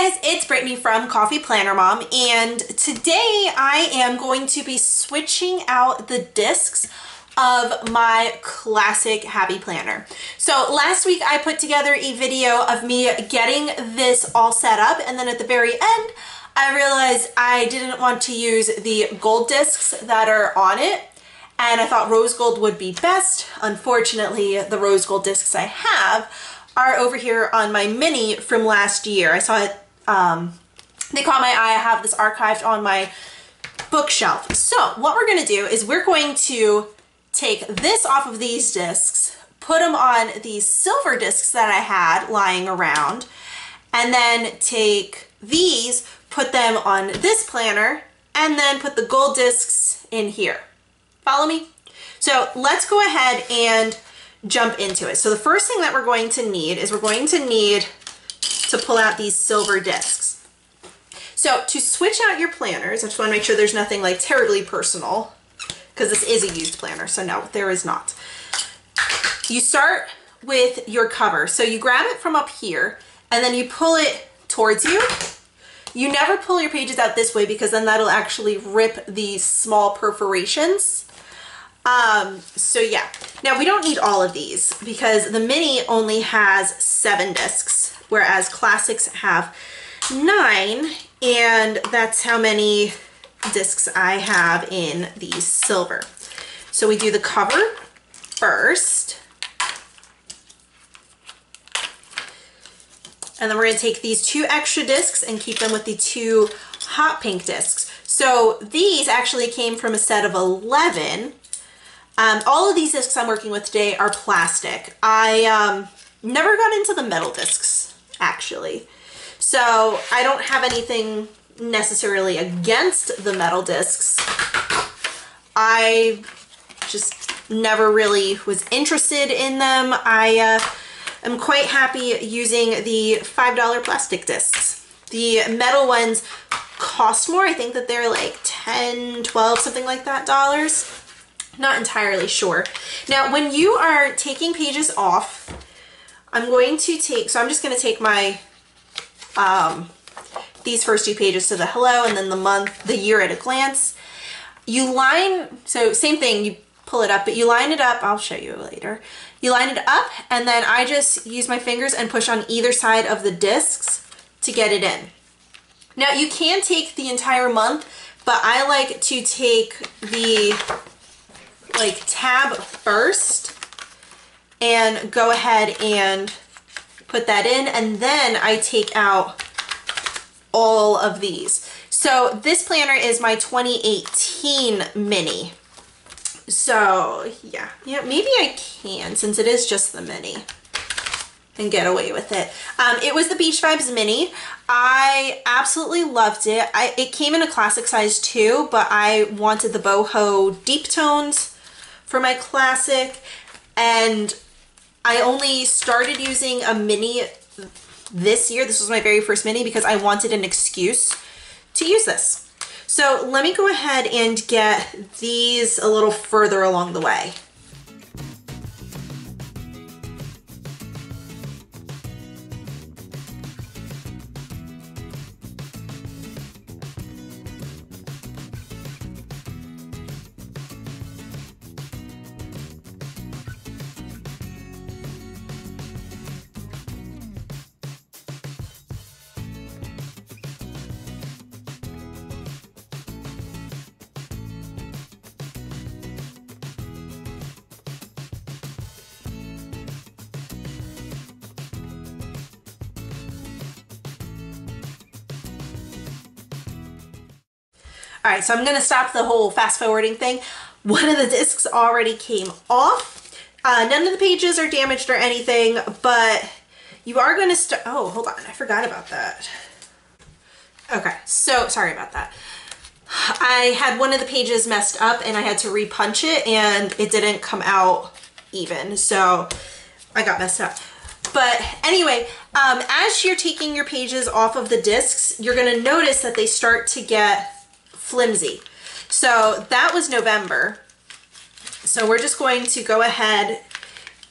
Hey guys, it's Brittany from Coffee Planner Mom, and today I am going to be switching out the discs of my classic Happy Planner. So last week I put together a video of me getting this all set up, and then at the very end I realized I didn't want to use the gold discs that are on it, and I thought rose gold would be best. Unfortunately, the rose gold discs I have are over here on my mini from last year. I saw it, they caught my eye. I have this archived on my bookshelf. So what we're gonna do is we're going to take this off of these discs, put them on these silver discs that I had lying around, and then take these, put them on this planner, and then put the gold discs in here. Follow me? So let's go ahead and jump into it. So the first thing that we're going to need is we're going to need to pull out these silver discs. So to switch out your planners, I just want to make sure there's nothing like terribly personal, because this is a used planner, so no, there is not. You start with your cover. So you grab it from up here and then you pull it towards you. You never pull your pages out this way because then that'll actually rip these small perforations. So yeah, now we don't need all of these because the mini only has 7 discs, whereas classics have 9, and that's how many discs I have in these silver. So we do the cover first, and then we're going to take these 2 extra discs and keep them with the 2 hot pink discs. So these actually came from a set of 11. All of these discs I'm working with today are plastic. I never got into the metal discs, actually. So I don't have anything necessarily against the metal discs. I just never really was interested in them. I am quite happy using the $5 plastic discs. The metal ones cost more. I think that they're like 10, 12, something like that dollars. Not entirely sure. Now, when you are taking pages off, I'm going to take, so I'm just going to take my, these first 2 pages to the hello and then the month, the year at a glance. You line, so same thing, you pull it up, but you line it up, I'll show you later. You line it up, and then I just use my fingers and push on either side of the discs to get it in. Now, you can take the entire month, but I like to take the tab first and go ahead and put that in, and then I take out all of these. So this planner is my 2018 mini. So yeah, maybe I can, since it is just the mini, and get away with it. It was the Beach Vibes mini. I absolutely loved it. It came in a classic size too, but I wanted the boho deep tones for my classic, and I only started using a mini this year. This was my very first mini because I wanted an excuse to use this. So let me go ahead and get these a little further along the way. All right, so I'm gonna stop the whole fast forwarding thing. One of the discs already came off. None of the pages are damaged or anything, but you are gonna start, oh, hold on, I forgot about that. Okay, so sorry about that. I had one of the pages messed up and I had to repunch it and it didn't come out even, so I got messed up. But anyway, as you're taking your pages off of the discs, you're gonna notice that they start to get flimsy. So that was November. So we're just going to go ahead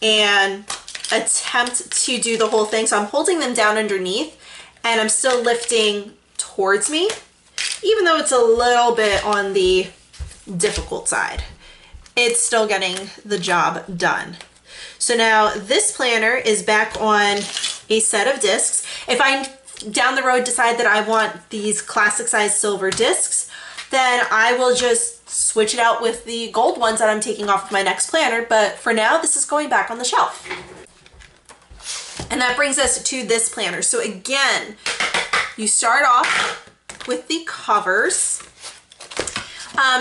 and attempt to do the whole thing. So I'm holding them down underneath and I'm still lifting towards me, even though it's a little bit on the difficult side. It's still getting the job done. So now this planner is back on a set of discs. If I down the road decide that I want these classic size silver discs, then I will just switch it out with the gold ones that I'm taking off of my next planner. But for now, this is going back on the shelf. And that brings us to this planner. So again, you start off with the covers.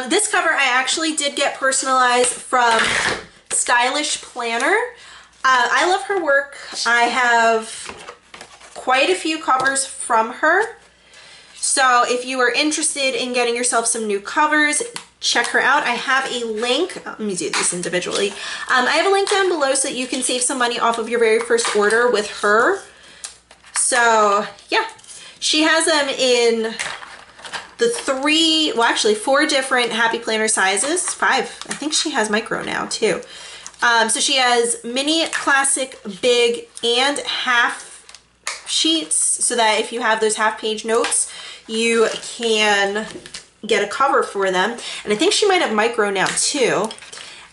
This cover I actually did get personalized from Stylish Planner. I love her work. I have quite a few covers from her. So if you are interested in getting yourself some new covers, check her out. I have a link. Let me do these individually. I have a link down below so that you can save some money off of your very first order with her. So yeah, she has them in the 4 different Happy Planner sizes. 5. I think she has micro now too. So she has mini, classic, big, and half sheets, so that if you have those half-page notes, you can get a cover for them. And I think she might have micro now too.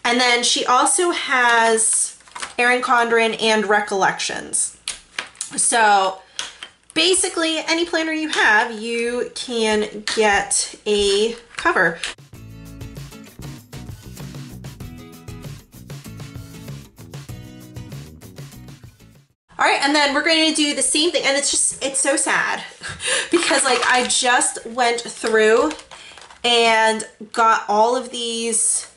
And then she also has Erin Condren and Recollections. So basically, any planner you have, you can get a cover. All right, and then we're going to do the same thing, and it's so sad because like I just went through and got all of these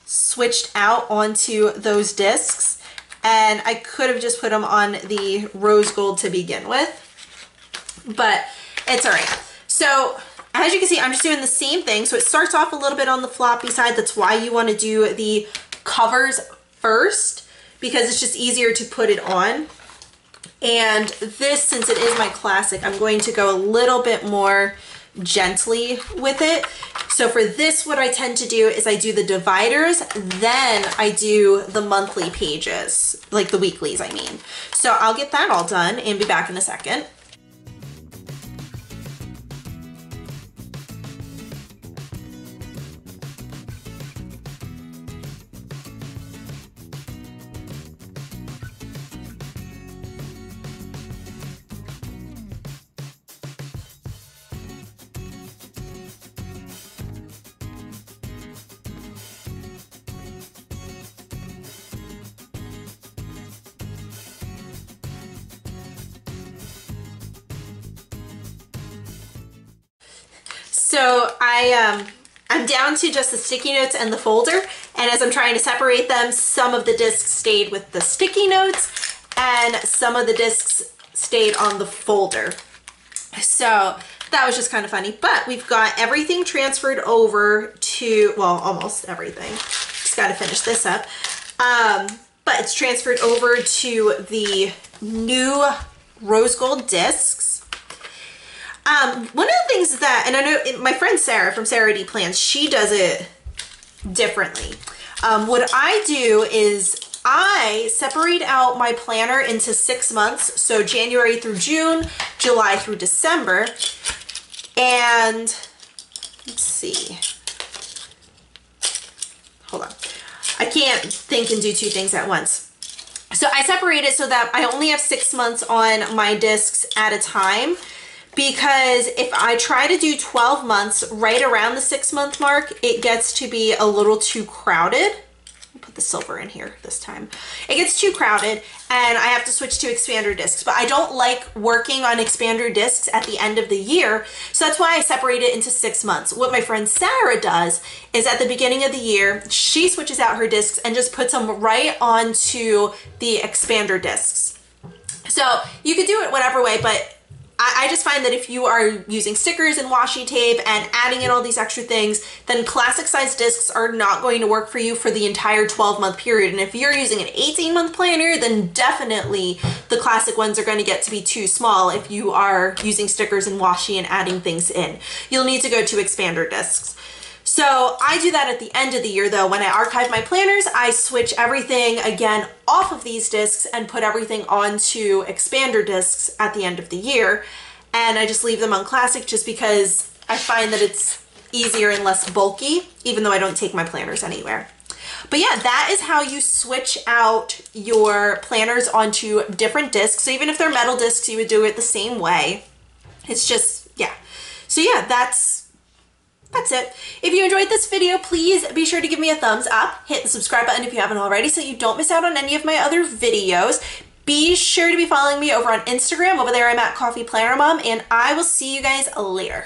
switched out onto those discs, and I could have just put them on the rose gold to begin with, but it's all right. So as you can see, I'm just doing the same thing. So it starts off a little bit on the floppy side. That's why you want to do the covers first, because it's just easier to put it on. And this, since it is my classic, I'm going to go a little bit more gently with it. So for this, what I tend to do is I do the dividers, then I do the monthly pages, like the weeklies, I mean. So I'll get that all done and be back in a second. So I'm down to just the sticky notes and the folder, and as I'm trying to separate them, some of the discs stayed with the sticky notes and some of the discs stayed on the folder. So that was just kind of funny, but we've got everything transferred over to, well, almost everything. Just got to finish this up. But it's transferred over to the new rose gold discs. One of the things that, and I know my friend Sarah from Sarah D Plans, she does it differently. What I do is I separate out my planner into 6 months. So January through June, July through December. And let's see. Hold on. I can't think and do 2 things at once. So I separate it so that I only have 6 months on my discs at a time. Because if I try to do 12 months right around the 6-month mark, it gets to be a little too crowded. I'll put the silver in here this time. It gets too crowded and I have to switch to expander discs, but I don't like working on expander discs at the end of the year. So that's why I separate it into 6 months. What my friend Sarah does is at the beginning of the year, she switches out her discs and just puts them right onto the expander discs. So you could do it whatever way, but I just find that if you are using stickers and washi tape and adding in all these extra things, then classic size discs are not going to work for you for the entire 12-month period. And if you're using an 18-month planner, then definitely the classic ones are going to get to be too small if you are using stickers and washi and adding things in. You'll need to go to expander discs. So I do that at the end of the year though. When I archive my planners, I switch everything again off of these discs and put everything onto expander discs at the end of the year. And I just leave them on classic just because I find that it's easier and less bulky, even though I don't take my planners anywhere. But yeah, that is how you switch out your planners onto different discs. So even if they're metal discs, you would do it the same way. It's just, yeah. So yeah, that's it. If you enjoyed this video, please be sure to give me a thumbs up. Hit the subscribe button if you haven't already so you don't miss out on any of my other videos. Be sure to be following me over on Instagram. Over there I'm at Coffee Planner Mom, and I will see you guys later.